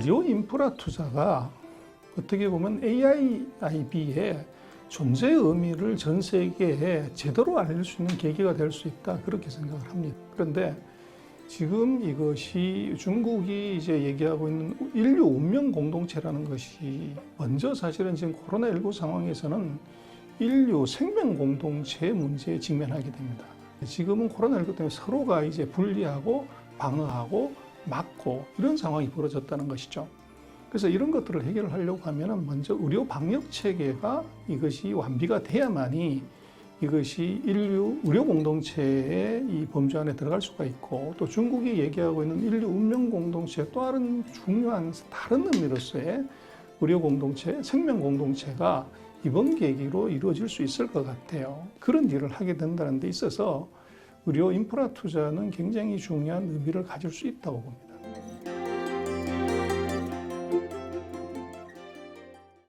의료 인프라 투자가 어떻게 보면 AIIB의 존재의 의미를 전 세계에 제대로 알릴 수 있는 계기가 될 수 있다, 그렇게 생각을 합니다. 그런데 지금 이것이 중국이 이제 얘기하고 있는 인류 운명 공동체라는 것이 먼저 사실은 지금 코로나19 상황에서는 인류 생명 공동체의 문제에 직면하게 됩니다. 지금은 코로나19 때문에 서로가 이제 분리하고 방어하고 막고 이런 상황이 벌어졌다는 것이죠. 그래서 이런 것들을 해결하려고 하면은 먼저 의료 방역 체계가 이것이 완비가 돼야만이 이것이 인류 의료 공동체의 이 범주 안에 들어갈 수가 있고, 또 중국이 얘기하고 있는 인류 운명 공동체 또 다른 중요한 다른 의미로서의 의료 공동체, 생명 공동체가 이번 계기로 이루어질 수 있을 것 같아요. 그런 일을 하게 된다는 데 있어서 의료 인프라 투자는 굉장히 중요한 의미를 가질 수 있다고 봅니다.